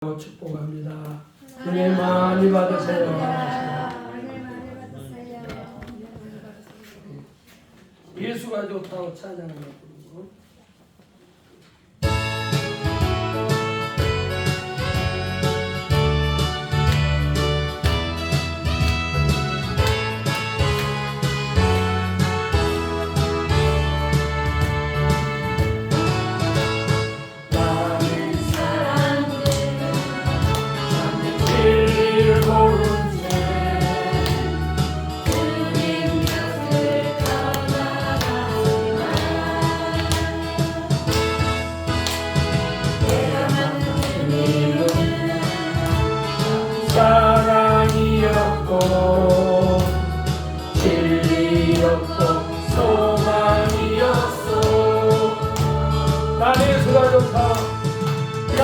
축복합니다. 은혜 많이 받으세요. 예수가 좋다고 찬양을 부르고 사랑이었고 진리였고 소망이었소. 난 예수가 좋다. 난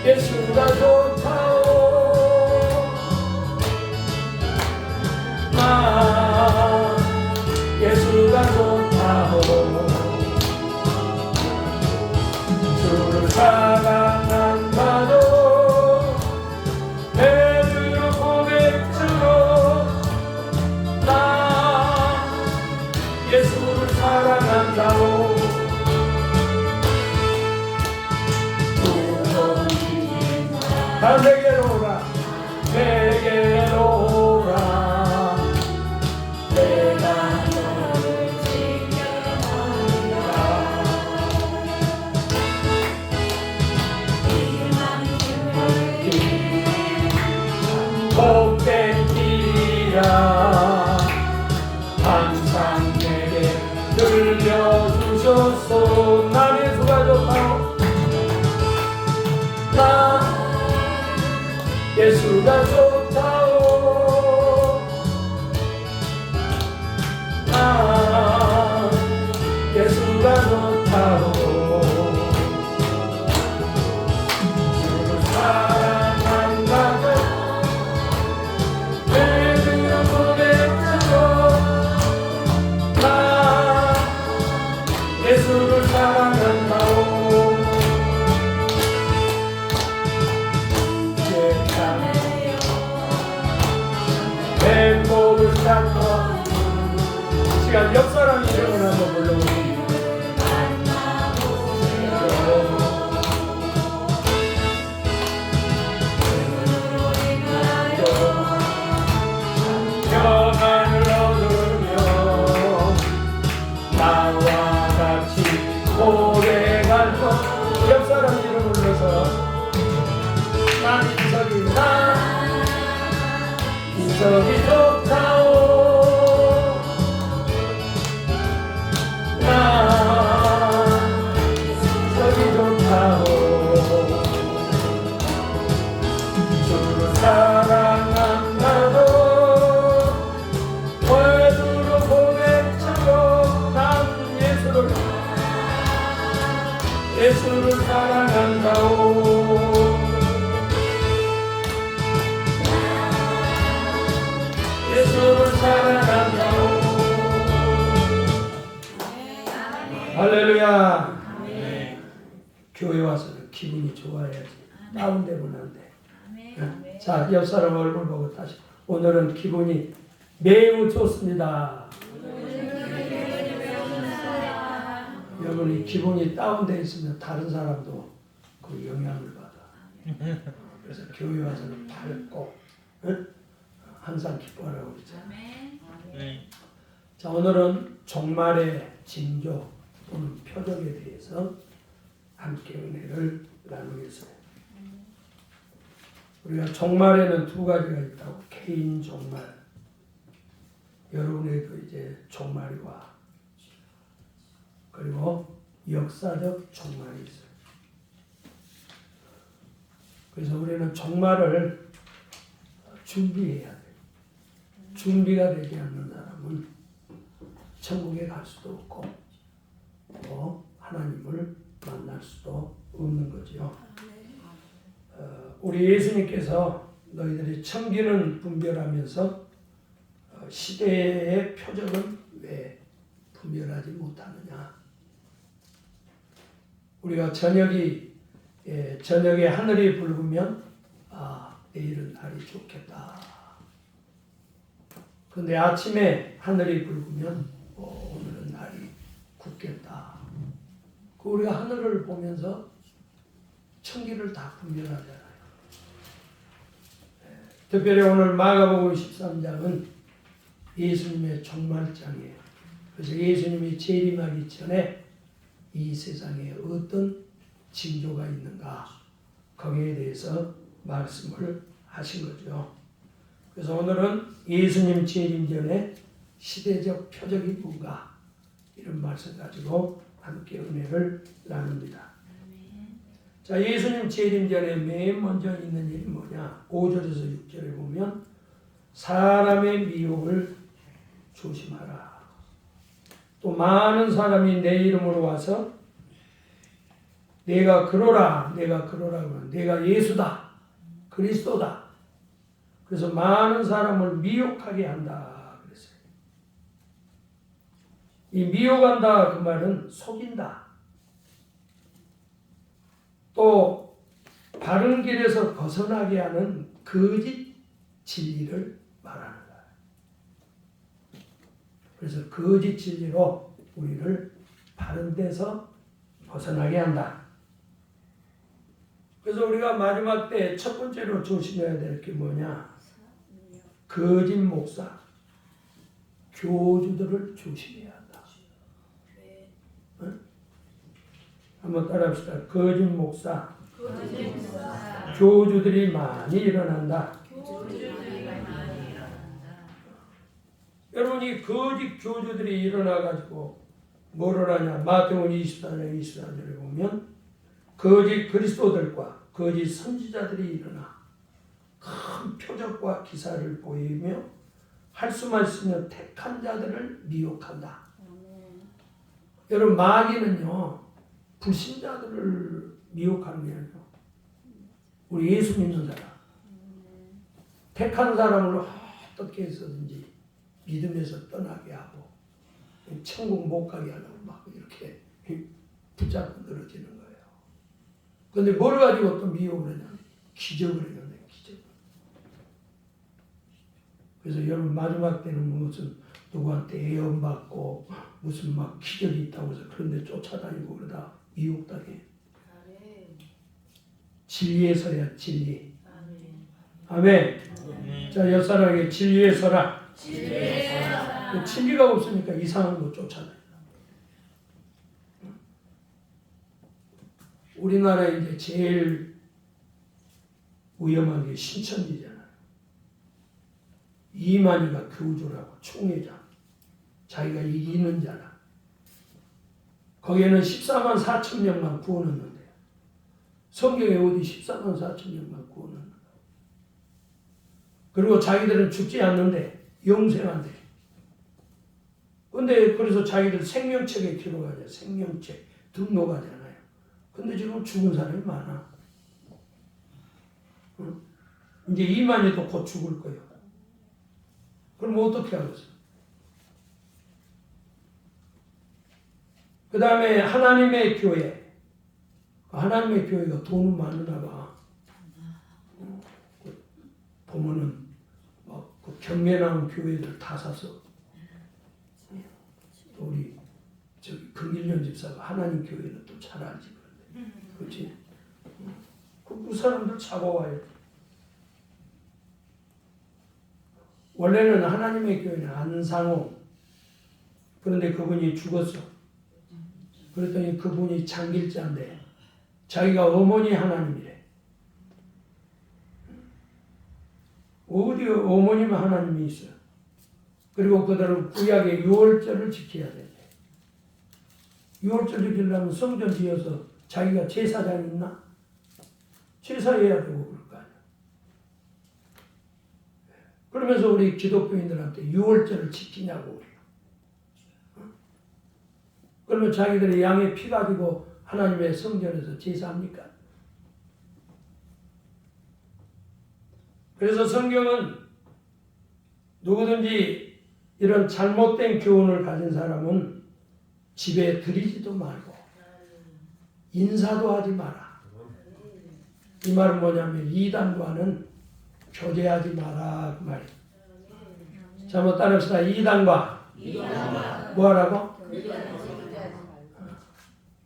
예수가 좋다오. 난 예수가 좋다오. 주를 사랑한다도 예수를 사랑한다오. 다 내게로 오라. 내게로 오라. 내가 너를 지켜보리라. 복된 길이라 항상 내게 들려주셨소. 난 예수가 좋다오. 난 예수가 좋다오. 난 예수가 좋다오. 주를 사랑한다고 내 눈을 고백하고 난 예수를 사랑한다오. 행복을 쌓고 시간 옆 사람 이름을 한번 불러보세요. 평안을 얻으며 나와 같이 고백할 것. 옆 사람 이름 불러서 난 인석이 좋다오. 난 인석이 좋다오. 주를 사랑한다도 외도로 고백하고 난 예수를 사랑한다오. 예수를 사랑한다오. 할렐루야. 교회 와서는 기분이 좋아야지. 다운되면 안 돼. 자, 옆 사람 얼굴 보고 다시. 오늘은 기분이 매우 좋습니다. 여러분이 기분이 다운되어 있으면 다른 사람도 그 영향을 받아. 그래서 교회 와서는 밝고 항상 기뻐하라고 그러잖아요. 자, 오늘은 종말의 징조 또는 표적에 대해서 함께 은혜를 나누겠어요. 우리가 종말에는 두 가지가 있다고. 개인 종말, 여러분에도 이제 종말이 와. 그리고 역사적 종말이 있어요. 그래서 우리는 종말을 준비해야 돼요. 준비가 되지 않는 사람은 천국에 갈 수도 없고 또 하나님을 만날 수도 없는 거죠. 우리 예수님께서 너희들이 청기는 분별하면서 시대의 표적은 왜 분별하지 못하느냐. 우리가 저녁이 저녁에 하늘이 붉으면 내일은 날이 좋겠다. 근데 아침에 하늘이 붉으면 오늘은 날이 굳겠다. 우리가 하늘을 보면서 천기를 다 분별하잖아요. 특별히 오늘 마가복음 13장은 예수님의 종말장이에요. 그래서 예수님이 재림하기 전에 이 세상에 어떤 징조가 있는가 거기에 대해서 말씀을 하신 거죠. 그래서 오늘은 예수님 재림 전에 시대적 표적이 뭔가 이런 말씀 가지고 함께 은혜를 나눕니다. 자, 예수님 재림 전에 맨 먼저 있는 일이 뭐냐? 5절에서 6절에 보면 사람의 미혹을 조심하라. 또 많은 사람이 내 이름으로 와서 내가 그러라 그러면 내가 예수다, 그리스도다. 그래서 많은 사람을 미혹하게 한다 그랬어요. 이 미혹한다 그 말은 속인다. 또 바른 길에서 벗어나게 하는 거짓 진리를 말하는 거예요. 그래서 거짓 진리로 우리를 바른 데서 벗어나게 한다. 그래서 우리가 마지막 때 첫 번째로 조심해야 될 게 뭐냐? 거짓 목사, 교주들을 조심해야 한다. 응? 한번 따라합시다. 거짓 목사, 교주들이 많이 일어난다. 여러분, 이 거짓 교주들이 일어나가지고 뭐를 하냐? 마태복음 24장 24절에 보면 거짓 그리스도들과 거짓 선지자들이 일어나 큰 표적과 기사를 보이며 할 수만 있으면 택한 자들을 미혹한다. 여러분, 마귀는요 불신자들을 미혹하는 게 아니고 우리 예수 믿는 사람, 택한 사람을 어떻게 해서든지 믿음에서 떠나게 하고 천국 못 가게 하려고 막 이렇게 붙잡고 늘어지는 거예요. 그런데 뭘 가지고 또 미혹을 하냐? 기적을 해요. 기적. 그래서 여러분 마지막 때는 무슨 누구한테 애원받고 무슨 막 기적이 있다고 해서 그런데 쫓아다니고 그러다 미혹당해. 진리에 서야 진리. 아멘. 자, 옆사람에게 진리에 서라. 진리가 없으니까 이상한 거 쫓아다녀. 우리나라에 이제 제일 위험한 게 신천지잖아요. 이만희가 교주라고 총회장. 자기가 이기는 자라. 거기에는 14만 4천 명만 구원했는데요. 성경에 어디 14만 4천 명만 구원했는가. 그리고 자기들은 죽지 않는데 영생한대. 근데 그래서 자기들 생명책에 기록하냐. 생명책 등록하잖아요. 근데 지금 죽은 사람이 많아. 응? 이제 이만희도 곧 죽을 거예요. 그럼 어떻게 하겠어? 그 다음에 하나님의 교회. 하나님의 교회가 돈은 많으나 봐. 보면은 막 그 경매 나온 교회들 다 사서 또 우리 저기 금일년 집사가 하나님 교회는 또 잘 알지 그런데 그렇지? 그 사람들 잡아와야 돼. 원래는 하나님의 교회는 안상호 그런데 그분이 죽었어. 그랬더니 그분이 장길자인데 자기가 어머니 하나님이래. 어디 어머님 하나님이 있어요. 그리고 그들은 구약의 유월절을 지켜야 돼. 유월절 지키려면 성전 지어서 자기가 제사장 있나? 제사해야 되고 그럴 거 아니야. 그러면서 우리 기독교인들한테 유월절을 지키냐고 우리가. 그러면 자기들이 양의 피 가지고 하나님의 성전에서 제사합니까? 그래서 성경은 누구든지 이런 잘못된 교훈을 가진 사람은 집에 들이지도 말고 인사도 하지 마라. 이 말은 뭐냐면 이단과는 교제하지 마라 그 말이에요. 자, 한번 따라합시다. 이단과 뭐하라고?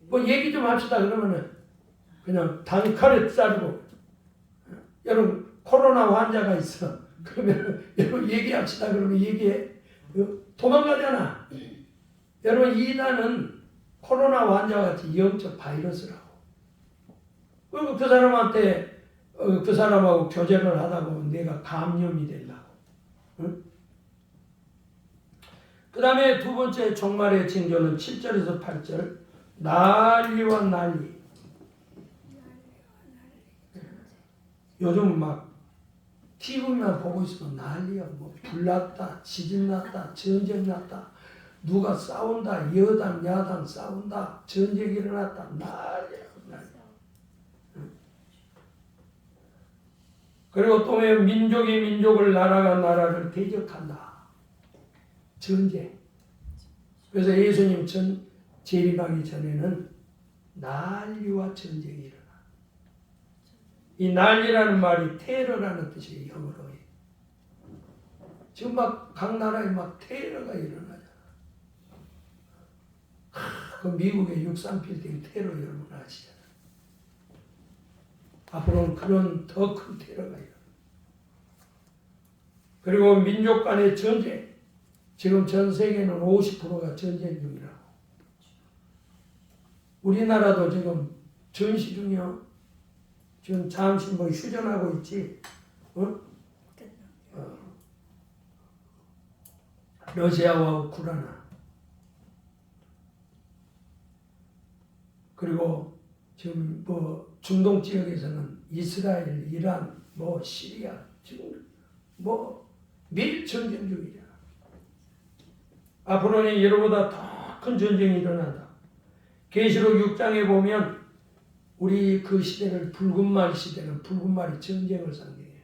뭐 얘기 좀 합시다. 그러면은 그냥 단칼에 자르고, 여러분 코로나 환자가 있어. 그러면 여러분 얘기합시다. 그러면 얘기해. 도망가잖아. 여러분 이단은 코로나 환자와 같이 영적 바이러스라고. 그리고 그 사람한테 그 사람하고 교제를 하다 보면 내가 감염이 되려고. 응? 그 다음에 두 번째 종말의 징조는 7절에서 8절. 난리와 난리. 요즘 막 TV만 보고 있으면 난리야. 뭐 불났다, 지진 났다, 전쟁 났다, 누가 싸운다, 여당 야당 싸운다, 전쟁 일어났다, 난리야. 그리고 또 민족이 민족을, 나라가 나라를 대적한다. 전쟁. 그래서 예수님 재림하기 전에는 난리와 전쟁이 일어나. 이 난리라는 말이 테러라는 뜻이에요. 영어로. 지금 막 각 나라에 막 테러가 일어나잖아. 그 미국의 63빌딩 테러 여러분 아시잖아. 앞으로는 그런 더 큰 테러가 일어나. 그리고 민족 간의 전쟁. 지금 전 세계는 50%가 전쟁 중이라고. 우리나라도 지금 전시 중이요. 지금 잠시 뭐 휴전하고 있지. 러시아와 우크라이나. 그리고 지금 뭐 중동 지역에서는 이스라엘, 이란, 뭐 시리아, 지금 뭐 밀 전쟁 중이잖아. 앞으로는 이로보다 더 큰 전쟁이 일어난다. 계시록 6장에 보면 우리 그 시대를 붉은 말 시대는 붉은 말이 전쟁을 상징해요.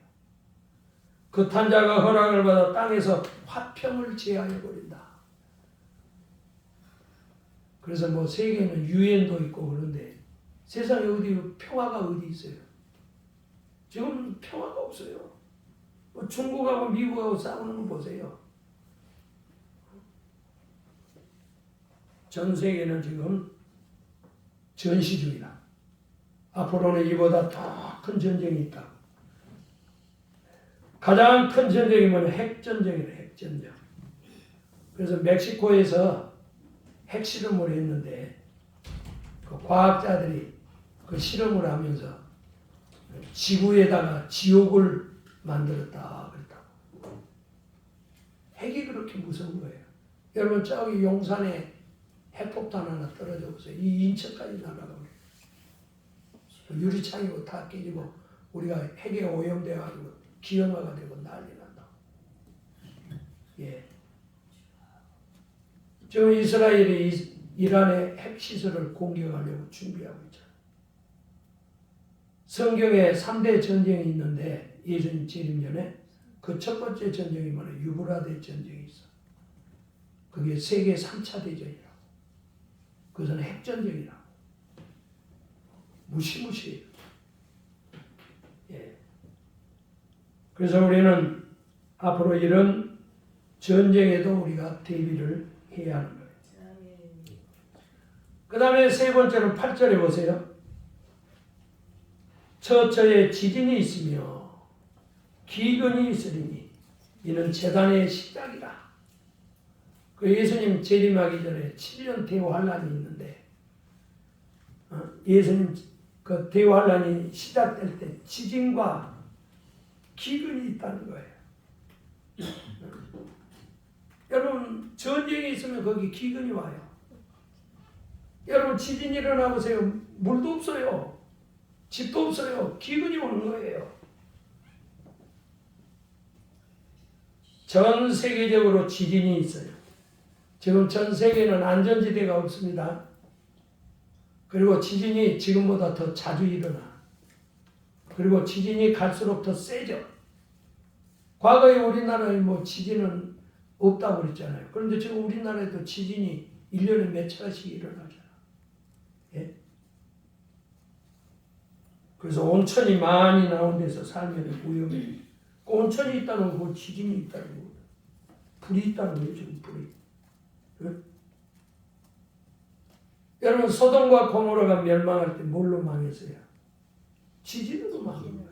그 탄자가 허락을 받아 땅에서 화평을 제하여 버린다. 그래서 뭐 세계는 유엔도 있고 그런데 세상에 어디 평화가 어디 있어요? 지금 평화가 없어요. 뭐 중국하고 미국하고 싸우는 거 보세요. 전 세계는 지금 전시 중이다. 앞으로는 이보다 더 큰 전쟁이 있다. 가장 큰 전쟁이 뭐냐? 핵전쟁이다. 핵전쟁. 그래서 멕시코에서 핵실험을 했는데 그 과학자들이 그 실험을 하면서 지구에다가 지옥을 만들었다 그랬다고. 핵이 그렇게 무서운 거예요. 여러분 저기 용산에 핵폭탄 하나 떨어져 보세요. 이 인천까지 날아가고 유리창이고 다 깨지고 우리가 핵에 오염돼가지고 기형아가 되고 난리 난다. 예. 지금 이스라엘이 이란의 핵시설을 공격하려고 준비하고 있잖아요. 성경에 3대 전쟁이 있는데 예수님 재림 전에 그 첫 번째 전쟁이 뭐냐? 유브라데 전쟁이 있어. 그게 세계 3차 대전이라고. 그것은 핵전쟁이라고. 무시무시해요. 예. 그래서 우리는 앞으로 이런 전쟁에도 우리가 대비를 해야 하는 거예요. 그 다음에 세 번째는 8절에 보세요. 처처에 지진이 있으며 기근이 있으리니 이는 재단의 시작이다. 그 예수님 재림하기 전에 7년 대환란이 있는데 예수님 그 대환란이 시작될 때 지진과 기근이 있다는 거예요. 여러분 전쟁이 있으면 거기 기근이 와요. 여러분 지진이 일어나 보세요. 물도 없어요. 집도 없어요. 기근이 오는 거예요. 전 세계적으로 지진이 있어요. 지금 전 세계는 안전지대가 없습니다. 그리고 지진이 지금보다 더 자주 일어나. 그리고 지진이 갈수록 더 세져. 과거에 우리나라에 뭐 지진은 없다고 그랬잖아요. 그런데 지금 우리나라에도 지진이 1년에 몇 차례씩 일어나잖아. 예? 그래서 온천이 많이 나온 데서 살면 위험해. 그 온천이 있다는 거 지진이 있다는 거. 불이 있다는 거예요. 지금 불이. 응? 여러분 소돔과 고모라가 멸망할 때 뭘로 망했어요? 지진으로 망한 거예요.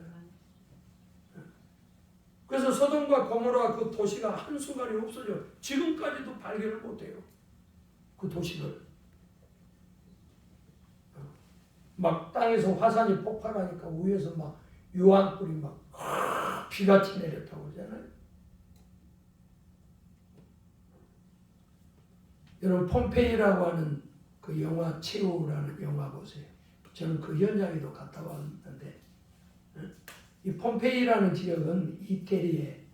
그래서 소돔과 고모라 그 도시가 한순간에 없어져. 지금까지도 발견을 못해요. 그 도시를. 막 땅에서 화산이 폭발하니까 위에서 막 유황불이 막 비같이 내렸다고 그러잖아요. 여러분 폼페이라고 하는 그 영화 최후라는 영화 보세요. 저는 그 현장에도 갔다 왔는데 이 폼페이라는 지역은 이태리의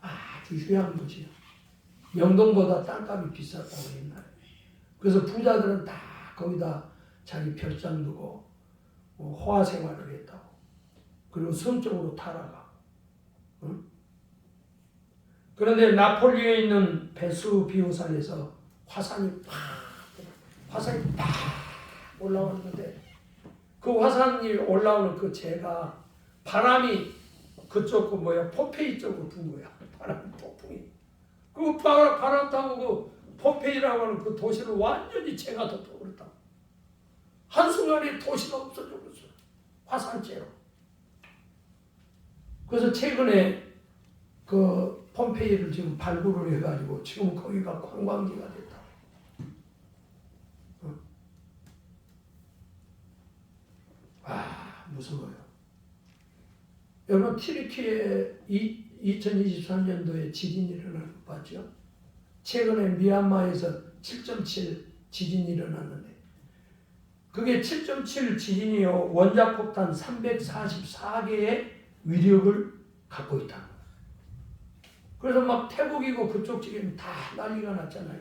아주 유명한 곳이에요. 명동보다 땅값이 비쌌다고 옛날에. 그래서 부자들은 다 거기다 자기 별장 두고 호화 생활을 했다고. 그리고 성적으로 타락하고. 응? 그런데 나폴리에 있는 베수비우산에서 화산이 팍 올라왔는데 그 화산이 올라오는 그 재가 바람이 그쪽 폼페이 쪽으로 분 거야. 바람 폭풍이. 그 바람 타고 그 폼페이라고 하는 그 도시를 완전히 재가 덮어버렸다고. 한순간에 도시가 없어져 버렸어. 화산재로. 그래서 최근에 그 폼페이를 지금 발굴을 해가지고 지금 거기가 관광지가 됐다. 무서워요. 여러분 튀르키예 2023년도에 지진이 일어난 거 봤죠? 최근에 미얀마에서 7.7 지진이 일어났는데 그게 7.7 지진이요 원자폭탄 344개의 위력을 갖고 있다. 그래서 막 태국이고 그쪽 지금 다 난리가 났잖아요.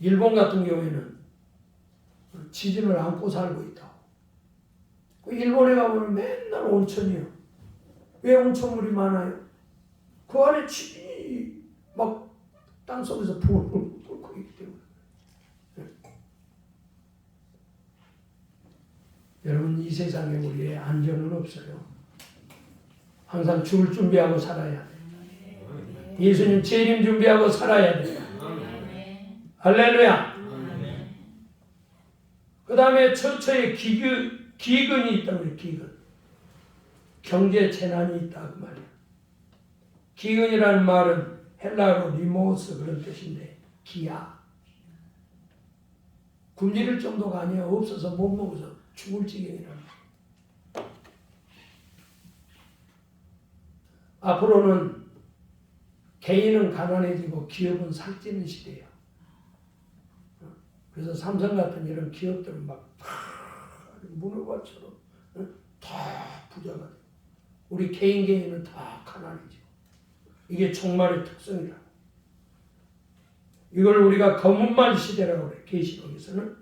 일본 같은 경우에는 지진을 안고 살고 있다. 일본에 가보면 맨날 온천이요. 왜 온천물이 많아요? 그 안에 지진이 막 땅속에서 불고 있기 때문에. 여러분 이 세상에 우리의 안전은 없어요. 항상 죽을 준비하고 살아야 돼. 예수님 재림 준비하고 살아야 돼. 할렐루야. 그 다음에 처처에 기근이 있다고. 기근. 경제 재난이 있다 그 말이야. 기근이라는 말은 헬라어로 리모스 그런 뜻인데 기아. 굶주릴 정도가 아니야. 없어서 못 먹어서 죽을 지경이라는 거야. 앞으로는 개인은 가난해지고 기업은 살찌는 시대예요. 그래서 삼성 같은 이런 기업들은 막 문어발처럼 다 부자가 돼. 우리 개인은 다 가난해지고. 이게 종말의 특성이라. 이걸 우리가 검은말 시대라고 그래. 계시록에서는.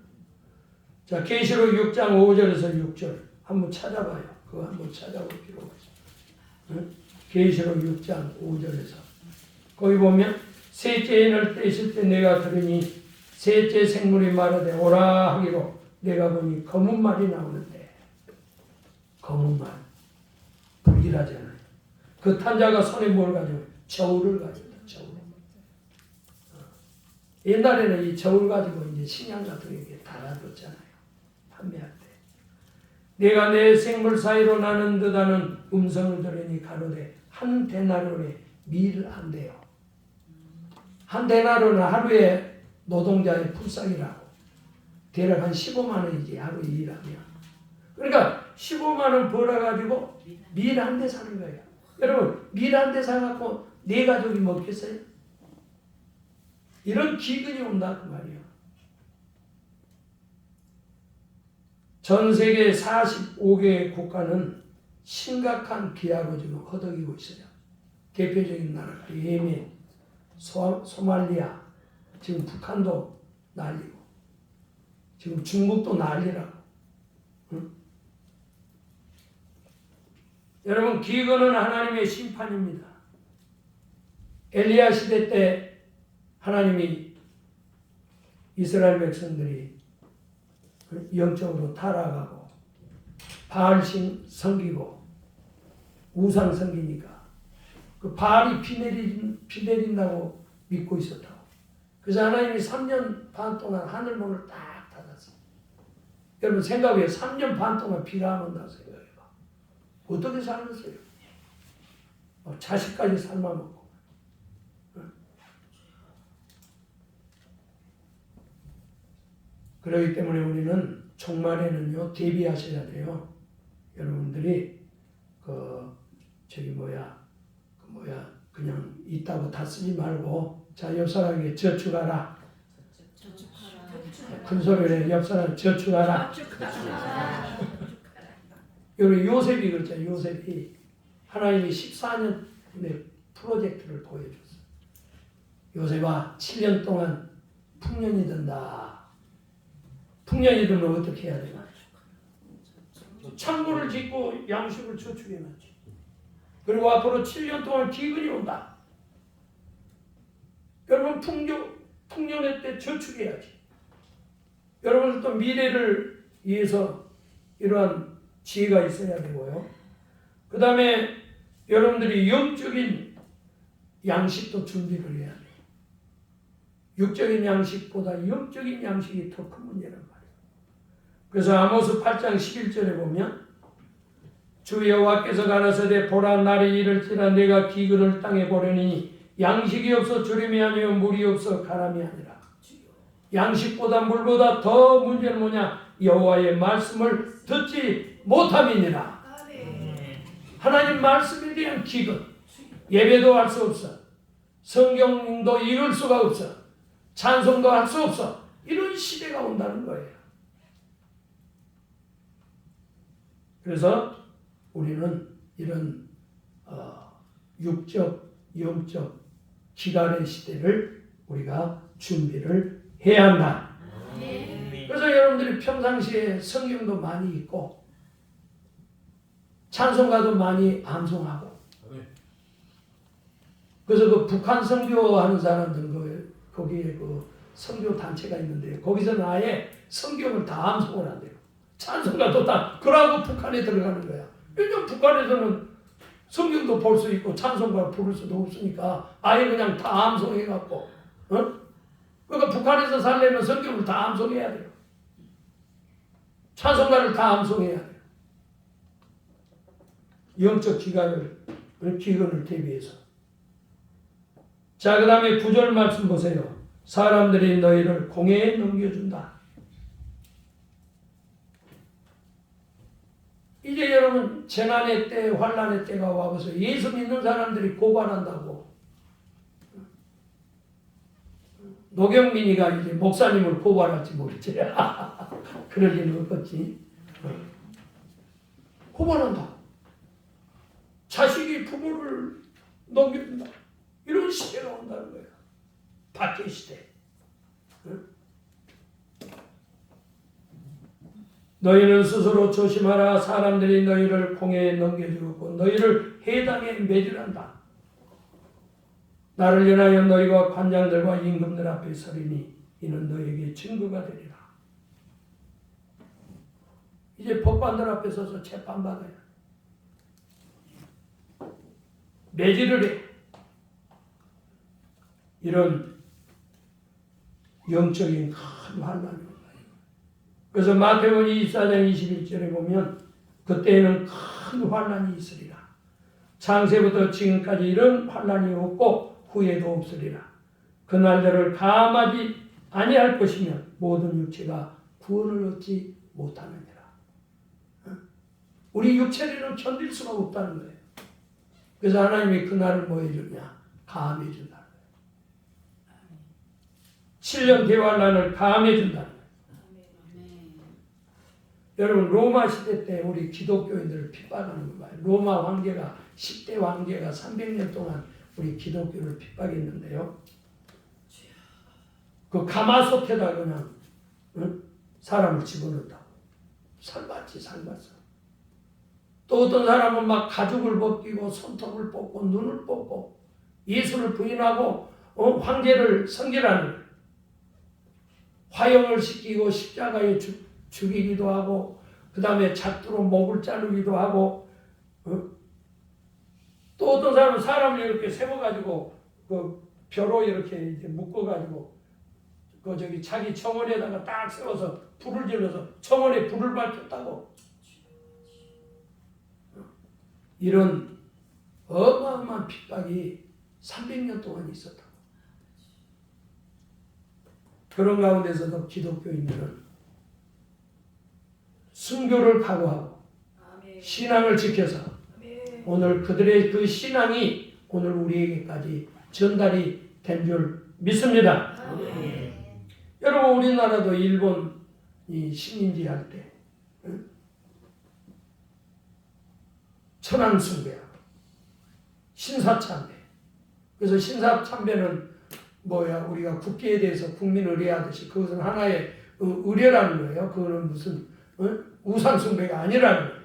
자, 계시록 6장 5절에서 6절 한번 찾아봐요. 그거 한번 찾아볼 필요가 있어. 계시록 6장 5절에서 거기 보면 셋째 인을 떼실 때 내가 들으니 셋째 생물이 말하되 오라 하기로 내가 보니 검은 말이 나오는데 검은 말 불길하잖아요. 그 탄자가 손에 뭘 가지고 저울을 가지고 저울. 옛날에는 이 저울 가지고 이제 식량 같은 게 달아줬잖아요. 판매할 때. 내가 내 생물 사이로 나는 듯하는 음성을 들으니 가로되 한 데나리온에 밀 한 대요. 한 데나리온은 하루에 노동자의 풀상이라고. 대략 한 15만 원이지 하루에 일하면. 그러니까 15만 원 벌어가지고 밀 한 대 사는 거예요. 여러분 밀 한 대 사갖고 네 가족이 먹겠어요? 이런 기근이 온다 그 말이에요. 전 세계 45개의 국가는 심각한 기아로 지금 허덕이고 있어요. 대표적인 나라가 예멘, 소말리아, 지금 북한도 난리고, 지금 중국도 난리라고. 응? 여러분 기근은 하나님의 심판입니다. 엘리야 시대 때 하나님이 이스라엘 백성들이 영적으로 타락하고 바알신 섬기고 우상 섬기니까 그 바알이 비 내린다고 믿고 있었다고. 그래서 하나님이 3년 반 동안 하늘문을 딱 닫았어요. 여러분 생각해요. 3년 반 동안 비가 안 온다고 생각해봐. 어떻게 살았어요? 자식까지 삶아먹고. 그렇기 때문에 우리는 종말에는요 대비하셔야 돼요. 여러분들이 그냥 있다고 다 쓰지 말고 자 옆 사람에게 저축하라. 큰 소리로 해. 옆 사람 저축하라. 여기 요셉이 그랬죠. 요셉이 하나님이 14년의 프로젝트를 보여줬어요. 요셉아 7년 동안 풍년이 든다. 풍년이 들면 어떻게 해야 되나? 창고를 짓고 양식을 저축해놨지. 그리고 앞으로 7년 동안 기근이 온다. 여러분 풍년의 때 저축해야지. 여러분 또 미래를 위해서 이러한 지혜가 있어야 되고요. 그 다음에 여러분들이 영적인 양식도 준비를 해야 돼요. 육적인 양식보다 영적인 양식이 더 큰 문제란 말이에요. 그래서 아모스 8장 11절에 보면 주 여호와께서 가라사대 보라 날이 이를지라 내가 기근을 땅에 보려니 양식이 없어 주림이 아니요 물이 없어 가람이 아니라. 양식보다 물보다 더 문제는 뭐냐? 여호와의 말씀을 듣지 못함이니라. 하나님 말씀에 대한 기근, 예배도 할 수 없어, 성경도 읽을 수가 없어, 찬송도 할 수 없어. 이런 시대가 온다는 거예요. 그래서 우리는 이런 육적, 영적 기간의 시대를 우리가 준비를 해야 한다. 그래서 여러분들이 평상시에 성경도 많이 읽고 찬송가도 많이 암송하고. 그래서 그 북한 선교하는 사람들 거기에 그 선교 단체가 있는데 거기서는 아예 성경을 다 암송을 한대요. 찬송가도 다. 그러고 북한에 들어가는 거야. 왜냐면 북한에서는 성경도 볼 수 있고 찬송가 부를 수도 없으니까 아예 그냥 다 암송해갖고, 그러니까 북한에서 살려면 성경을 다 암송해야 돼요. 찬송가를 다 암송해야 돼요. 영적 기근을 대비해서. 자, 그 다음에 9절 말씀 보세요. 사람들이 너희를 공회에 넘겨준다. 이제 여러분 재난의 때, 환난의 때가 와서 예수 믿는 사람들이 고발한다고. 노경민이가 이제 목사님을 고발할지 모르지. 그러기는 없겠지. 고발한다. 자식이 부모를 넘겨준다. 이런 시대가 온다는 거예요. 박해 시대. 너희는 스스로 조심하라. 사람들이 너희를 공회에 넘겨주고 너희를 해당에 매질한다. 나를 인하여 너희가 관장들과 임금들 앞에 서리니 이는 너희에게 증거가 되리라. 이제 법관들 앞에 서서 재판받아야 매질을 해. 이런 영적인 큰 환난이. 그래서 마태복음 24장 21절에 보면 그때에는 큰 환난이 있으리라. 창세부터 지금까지 이런 환난이 없고 후에도 없으리라. 그 날들을 감하지 아니할 것이면 모든 육체가 구원을 얻지 못하느니라. 우리 육체를 견딜 수가 없다는 거예요. 그래서 하나님이 그 날을 뭐 해주냐? 감해 준다는 거예요. 7년 대환난을 감해 준다는 거예요. 여러분 로마 시대 때 우리 기독교인들을 핍박하는 거예요. 로마 황제가 10대 황제가 300년 동안 우리 기독교를 핍박했는데요. 그 가마솥에다 그냥 사람을 집어넣는다고. 살봤지 살봤어. 또 어떤 사람은 막 가죽을 벗기고 손톱을 뽑고 눈을 뽑고 예수를 부인하고 황제를 성결하는 거예요. 화형을 시키고 십자가에 죽이기도 하고 그 다음에 잣두로 목을 자르기도 하고 또 어떤 사람은 사람을 이렇게 세워가지고 그 벼로 이렇게 이제 묶어가지고 그 저기 자기 청원에다가 딱 세워서 불을 질러서 청원에 불을 밝혔다고. 이런 어마어마한 핍박이 300년 동안 있었다고. 그런 가운데서도 기독교인들은 순교를 각오하고 신앙을 지켜서 오늘 그들의 그 신앙이 오늘 우리에게까지 전달이 된 줄 믿습니다. 여러분 우리나라도 일본 이 식민지 할 때 천황숭배하고 신사참배. 그래서 신사참배는 우리가 국기에 대해서 국민 의례하듯이 그것은 하나의 의례라는 거예요. 그거는 무슨 우상숭배가 아니라는 거예요.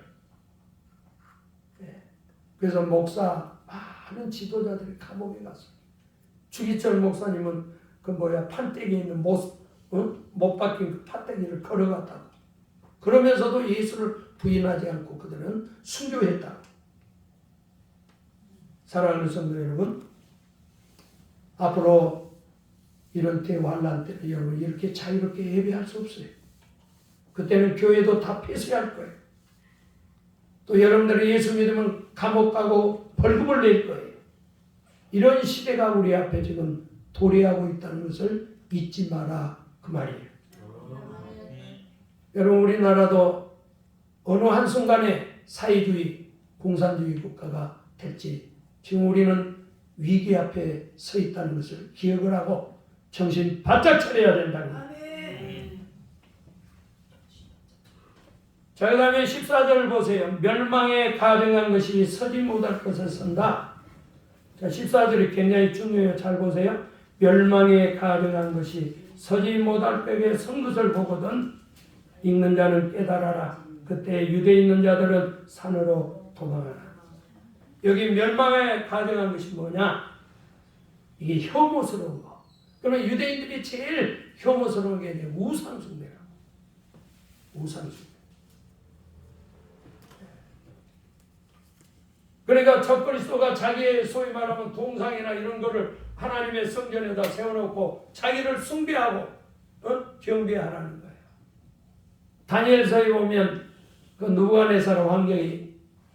그래서 목사 많은 지도자들이 감옥에 갔어요. 주기철 목사님은 판때기에 있는 못 박힌 그 판때기를 걸어갔다고. 그러면서도 예수를 부인하지 않고 그들은 순교했다고. 사랑하는 성도 여러분, 앞으로 이런 대환란 때는 여러분 이렇게 자유롭게 예배할 수 없어요. 그때는 교회도 다 폐쇄할 거예요. 또 여러분들이 예수 믿으면 감옥 가고 벌금을 낼 거예요. 이런 시대가 우리 앞에 지금 도래하고 있다는 것을 잊지 마라 그 말이에요. 여러분 우리나라도 어느 한순간에 사회주의, 공산주의 국가가 될지 지금 우리는 위기 앞에 서 있다는 것을 기억을 하고 정신 바짝 차려야 된다는 거예요. 자, 그 다음에 14절 보세요. 멸망에 가증한 것이 서지 못할 것을 선다. 자, 14절이 굉장히 중요해요. 잘 보세요. 멸망에 가증한 것이 서지 못할 벽에 선 것을 보거든 읽는 자는 깨달아라. 그때 유대에 있는 자들은 산으로 도망하라. 여기 멸망에 가증한 것이 뭐냐? 이게 혐오스러운 거. 그러면 유대인들이 제일 혐오스러운 게 우상숭배라. 우상숭배. 그러니까 적그리스도가 자기의 소위 말하면 동상이나 이런 거를 하나님의 성전에다 세워놓고 자기를 숭배하고 경배하라는 거예요. 다니엘서에 보면 그 느부갓네살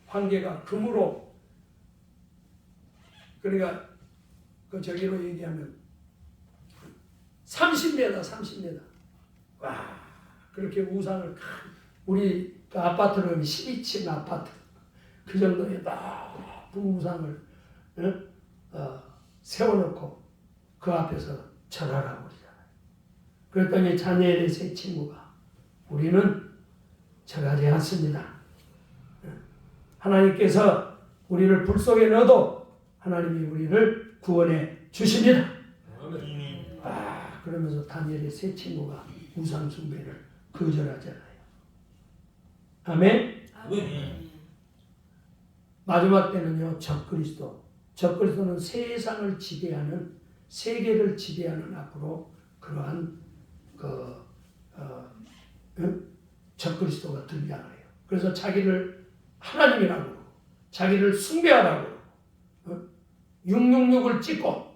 황제가 금으로 그러니까 그 저기로 얘기하면 30m. 와 그렇게 우상을 우리 그 아파트는 12층 아파트 그 정도의 높은 우상을 세워놓고 그 앞에서 절하라고 그러잖아요. 그랬더니 다니엘의 세 친구가 우리는 절하지 않습니다. 하나님께서 우리를 불 속에 넣어도 하나님이 우리를 구원해 주십니다. 그러면서 다니엘의 세 친구가 우상 숭배를 거절하잖아요. 아멘? 마지막 때는요, 적그리스도는 세상을 지배하는, 세계를 지배하는 앞으로 그러한 적그리스도가 등장해요. 그래서 자기를 하나님이라고 그러고, 자기를 숭배하라고 그러고, 666을 찍고,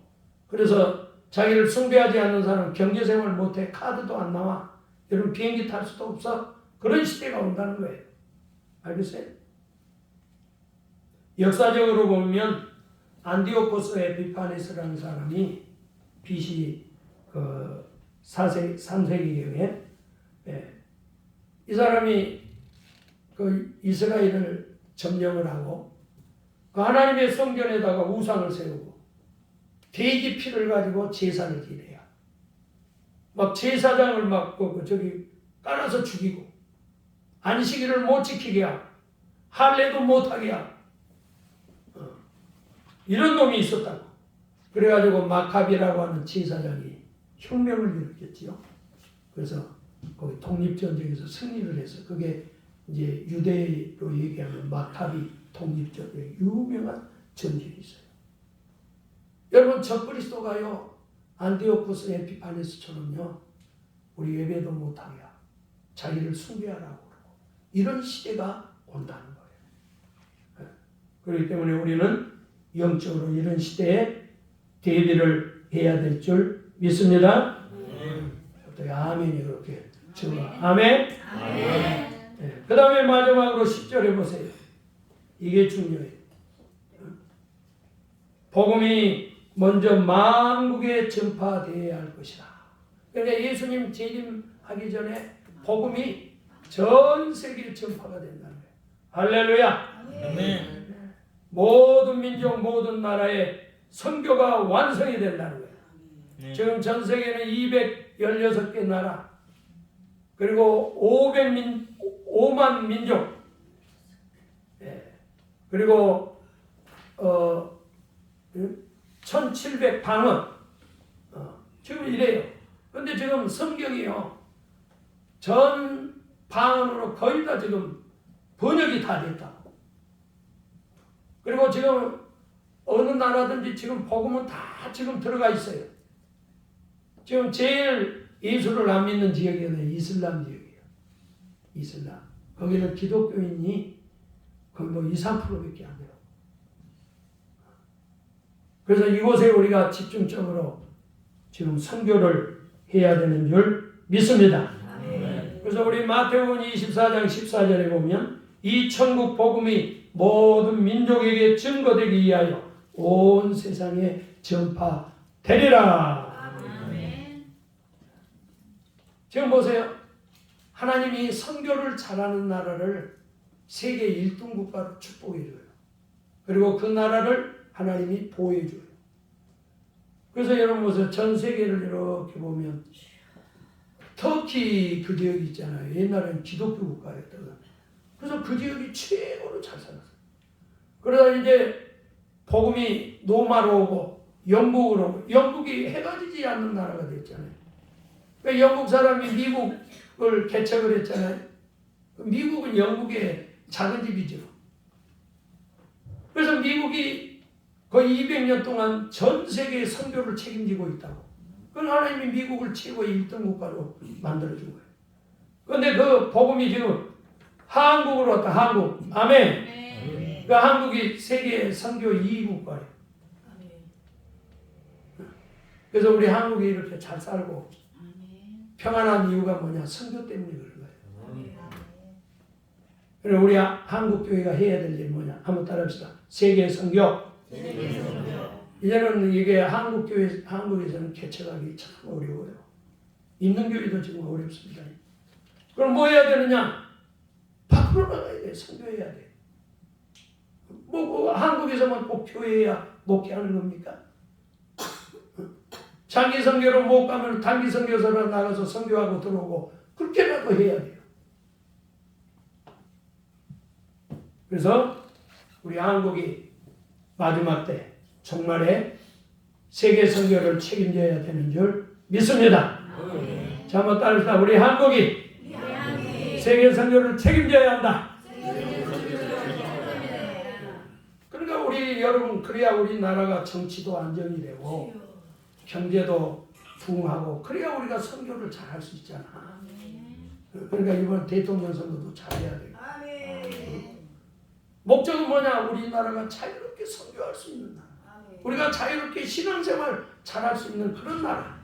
그래서 자기를 숭배하지 않는 사람은 경제생활 못해, 카드도 안 나와, 여러분 비행기 탈 수도 없어. 그런 시대가 온다는 거예요. 알겠어요? 역사적으로 보면 안디오코스 에피파네스라는 사람이 BC 3세기경에 이 사람이 그 이스라엘을 점령을 하고 그 하나님의 성전에다가 우상을 세우고 돼지 피를 가지고 제사를 지내요. 막 제사장을 막 저기 깔아서 죽이고 안식일을 못 지키게 하고 할례도 못하게 하고 이런 놈이 있었다고. 그래가지고 마카비라고 하는 제사장이 혁명을 일으켰지요. 그래서 거기 독립전쟁에서 승리를 해서 그게 이제 유대로 얘기하면 마카비 독립전쟁 유명한 전쟁이 있어요. 여러분 적그리스도가요 안디오코스 에피파네스처럼요 우리 예배도 못하게 하고 자기를 숭배하라고 그러고 이런 시대가 온다는 거예요. 그렇기 때문에 우리는 영적으로 이런 시대에 대비를 해야 될 줄 믿습니다. 어떻게 아멘이 그렇게 좋아. 아멘. 네. 그 다음에 마지막으로 10절에 보세요. 이게 중요해요. 복음이 먼저 만국에 전파되어야 할 것이다. 그러니까 예수님 재림하기 전에 복음이 전 세계에 전파가 된다는 거예요. 할렐루야. 아멘. 모든 민족 모든 나라에 선교가 완성이 된다는 거예요. 네. 지금 전 세계는 216개 나라 그리고 5만 민족 그리고 1700방언 지금 이래요. 근데 지금 성경이요 전 방언으로 거의 다 지금 번역이 다 됐다고. 그리고 지금 어느 나라든지 지금 복음은 다 지금 들어가 있어요. 지금 제일 예수를 안 믿는 지역이에요. 이슬람 지역이에요. 이슬람. 거기는 기독교인이 거의 뭐 2, 3%밖에 안 돼요. 그래서 이곳에 우리가 집중적으로 지금 선교를 해야 되는 줄 믿습니다. 그래서 우리 마태복음 24장 14절에 보면 이 천국 복음이 모든 민족에게 증거되기 위하여 온 세상에 전파되리라. 지금 보세요. 하나님이 선교를 잘하는 나라를 세계 1등 국가로 축복해줘요. 그리고 그 나라를 하나님이 보호해줘요. 그래서 여러분 보세요. 전 세계를 이렇게 보면 터키 그 지역이 있잖아요. 옛날에는 기독교 국가였다가. 그래서 그 지역이 최고로 잘 살았어요. 그러다 이제 복음이 노마로 오고 영국으로 오고 영국이 해가 지지 않는 나라가 됐잖아요. 그러니까 영국 사람이 미국을 개척을 했잖아요. 미국은 영국의 작은 집이죠. 그래서 미국이 거의 200년 동안 전 세계의 선교를 책임지고 있다고. 그건 하나님이 미국을 최고의 1등 국가로 만들어준 거예요. 그런데 그 복음이 지금 한국으로 왔다. 한국. 아멘. 그 한국이 세계 선교 2위 국가예요. 그래서 우리 한국이 이렇게 잘 살고 평안한 이유가 뭐냐? 선교 때문에 그런 거예요. 그리고 우리 한국 교회가 해야 될 일이 뭐냐? 한번 따라합시다. 세계 선교. 이제는 이게 한국에서는 개척하기 참 어려워요. 있는 교회도 지금 어렵습니다. 그럼 뭐 해야 되느냐? 밖으로 나가야 돼. 선교해야 돼. 뭐 한국에서만 꼭 교회해야 목회하는 겁니까? 장기 선교로 못 가면 단기 선교사로 나가서 선교하고 들어오고 그렇게라도 해야 돼요. 그래서 우리 한국이 마지막 때 정말에 세계 선교를 책임져야 되는 줄 믿습니다. 자, 한번 따라합시다. 우리 한국이 세계 선교를 책임져야 한다. 그러니까 우리 여러분 그래야 우리나라가 정치도 안정이 되고 경제도 부흥하고 그래야 우리가 선교를 잘할 수 있잖아. 그러니까 이번 대통령 선거도 잘해야 돼요. 목적은 뭐냐? 우리나라가 자유롭게 선교할 수 있는 나라. 우리가 자유롭게 신앙생활 잘할 수 있는 그런 나라.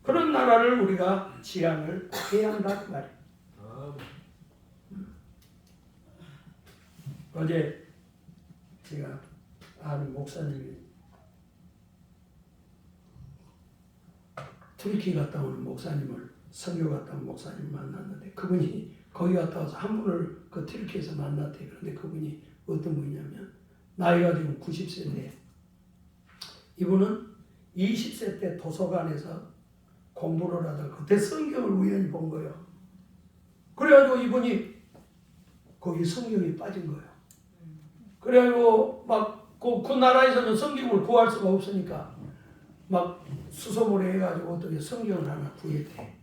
그런 나라를 우리가 지향을 해야 한다 그 말이에요. 어제 제가 아는 목사님이 터키 갔다 오는 목사님을 선교 갔다 온 목사님을 만났는데 그분이 거기 갔다 와서 한 분을 그 터키에서 만났대요. 그런데 그분이 어떤 분이냐면 나이가 지금 90세인데 이분은 20세 때 도서관에서 공부를 하다가 그때 성경을 우연히 본 거예요. 그래가지고 이분이 거기 성경에 빠진 거예요. 그래가지고 막 그 나라에서는 성경을 구할 수가 없으니까 막 수소문을 해가지고 어떻게 성경을 하나 구했대.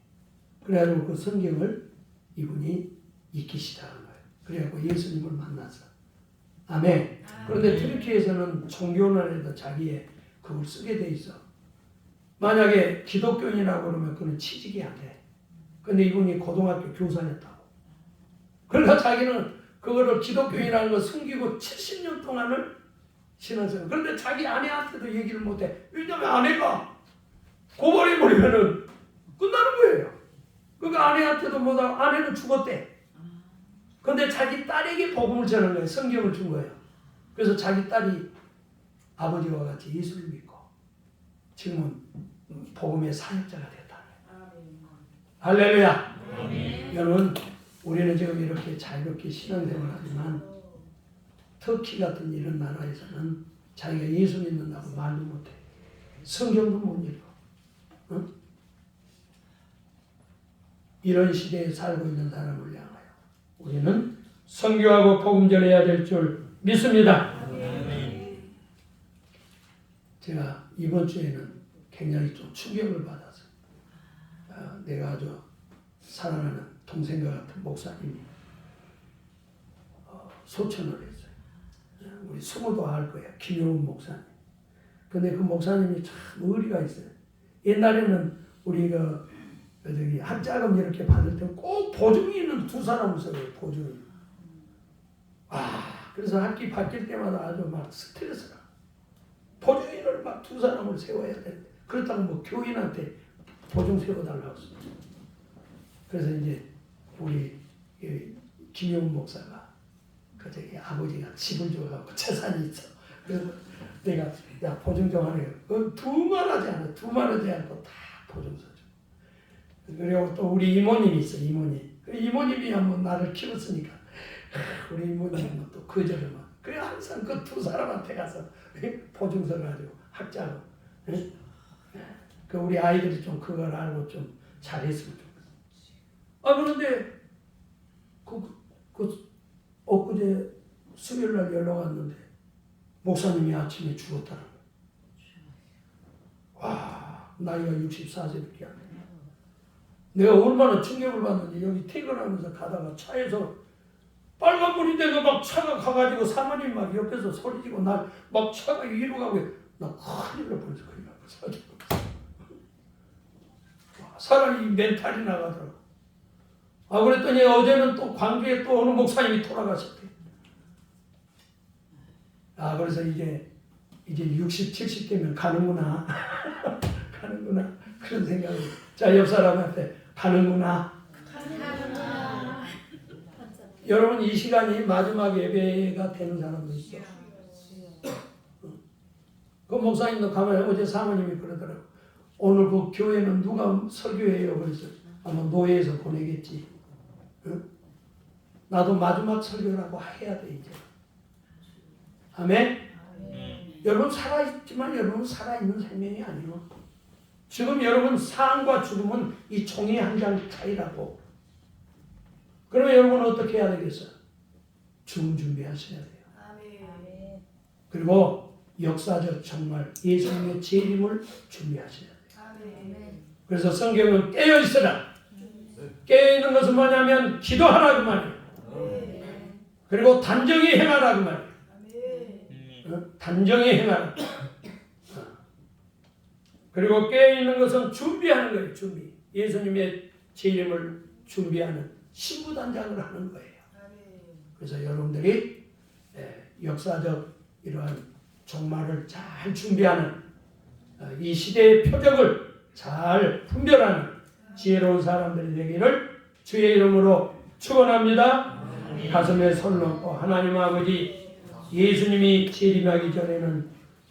그래가지고 그 성경을 이분이 읽기 시작한 거예요. 그래가지고 예수님을 만났어. 아멘. 그런데 터키에서는 종교난에도 자기의 그걸 쓰게 돼 있어. 만약에 기독교인이라고 그러면 그는 취직이 안 돼. 근데 이분이 고등학교 교사였다고. 그러니까 자기는 그거를 기독교인이라는 걸 숨기고 70년 동안을 신앙생활. 그런데 자기 아내한테도 얘기를 못해. 왜냐면 아내가 고발해버리면은 끝나는 거예요. 그러니까 아내한테도 못하고 아내는 죽었대. 근데 자기 딸에게 복음을 전한 거예요. 성경을 준 거예요. 그래서 자기 딸이 아버지와 같이 예수를 믿고 지금은 복음의 사역자가 됐다. 할렐루야. 여러분, 우리는 지금 이렇게 자유롭게 신앙생활을 하지만 터키 같은 이런 나라에서는 자기가 예수 믿는다고 말도 못해. 성경도 못 읽어. 응? 이런 시대에 살고 있는 사람을 향하여 우리는 선교하고 복음 전해야 될 줄 믿습니다. 제가 이번 주에는 굉장히 좀 충격을 받았어요. 내가 아주 사랑하는 동생과 같은 목사님이 소천을 했어요. 우리 스무도 알 거예요. 김용훈 목사님. 근데 그 목사님이 참 의리가 있어요. 옛날에는 우리가 저기 학자금 이렇게 받을 때 꼭 보증이 있는 두 사람을 써요. 보증이. 그래서 학기 바뀔 때마다 아주 막 스트레스가. 보증인을 막 두 사람을 세워야 돼. 그렇다고 뭐 교인한테 보증 세워달라고 했어요. 그래서 이제 우리 김용훈 목사가 그 저기 아버지가 집을 줘갖고 재산이 있어. 그래서 내가 야 보증 좀 하래요. 두말하지 않아. 두말하지 않고 다 보증 써줘. 그리고 또 우리 이모님이 있어. 이모님. 그 이모님이 한번 나를 키웠으니까 우리 이모님은 또 거절을 막. 그래 항상 그 두 사람한테 가서 보증서 가지고 학자로. 그 우리 아이들이 좀 그걸 알고 좀 잘했으면 좋겠어. 그런데 엊그제 수요일 날 연락 왔는데 목사님이 아침에 죽었다는 거야. 와, 나이가 64세밖에 안 돼. 내가 얼마나 충격을 받는지 여기 퇴근하면서 가다가 차에서 빨간불이 돼서 막 차가 가가지고 사모님 막 옆에서 소리지고 날 막 차가 위로 가고 나 큰일 날 뻔했어. 큰일 날 뻔했어. 사람이 멘탈이 나가더라고. 그랬더니 어제는 또 광주에 또 어느 목사님이 돌아가셨대. 그래서 이제 60, 70 되면 가는구나. 가는구나. 그런 생각이. 자, 옆 사람한테 가는구나. 여러분, 이 시간이 마지막 예배가 되는 사람도 있어. 그 목사님도 가만히 어제 사모님이 그러더라고. 오늘 그 교회는 누가 설교해요? 그래서 아마 노예에서 보내겠지. 응? 나도 마지막 설교라고 해야 돼 이제. 아멘? 여러분 살아있지만 여러분 살아있는 생명이 아니요. 지금 여러분 삶과 죽음은 이 종이 한 장 차이라고. 그러면 여러분은 어떻게 해야 되겠어요? 죽음 준비하셔야 돼요. 그리고 역사적 정말 예수님의 재림을 준비하셔야 돼요. 그래서 성경은 깨어 있으라. 깨어 있는 것은 뭐냐면 기도하라 그 말이에요. 그리고 단정히 행하라 그 말이에요. 단정히 행하라. 그리고 깨어 있는 것은 준비하는 거예요. 준비. 예수님의 재림을 준비하는 신부단장을 하는 거예요. 그래서 여러분들이 역사적 이러한 종말을 잘 준비하는 이 시대의 표적을 잘 분별하는 지혜로운 사람들이 되기를 주의 이름으로 축원합니다. 가슴에 손 놓고 하나님 아버지, 예수님이 재림하기 전에는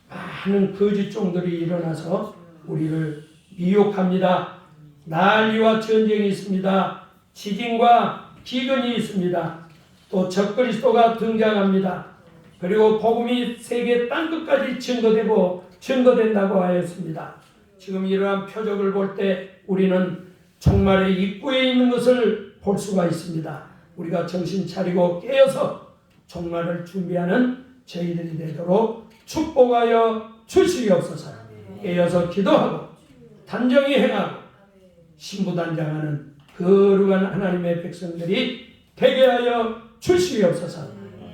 많은 거짓 종들이 일어나서 우리를 미혹합니다. 난리와 전쟁이 있습니다. 지진과 기근이 있습니다. 또 적그리스도가 등장합니다. 그리고 복음이 세계 땅끝까지 증거된다고 하였습니다. 지금 이러한 표적을 볼 때 우리는 종말의 입구에 있는 것을 볼 수가 있습니다. 우리가 정신 차리고 깨어서 종말을 준비하는 저희들이 되도록 축복하여 주시옵소서. 깨어서 기도하고 단정히 행하고 신부단장하는 거룩한 하나님의 백성들이 되게 하여 주시옵소서.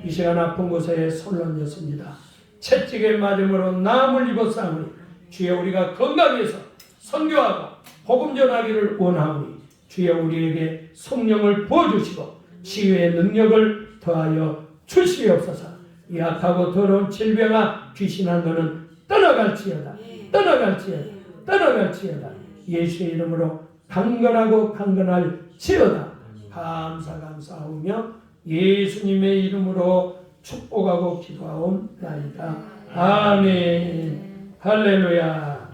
이 시간 아픈 곳에 손 얹었습니다. 채찍에 맞음으로 나음을 입었사오니 주여 우리가 건강해서 선교하고 복음 전하기를 원하오니 주여 우리에게 성령을 부어주시고 치유의 능력을 더하여 주시옵소서. 이 악하고 더러운 질병아 귀신아 너는 떠나갈지어다. 떠나갈지어다. 떠나갈지어다. 예수의 이름으로 강건하고 강건할지어다. 감사하오며 예수님의 이름으로 축복하고 기도하옵나이다. 아멘. 할렐루야.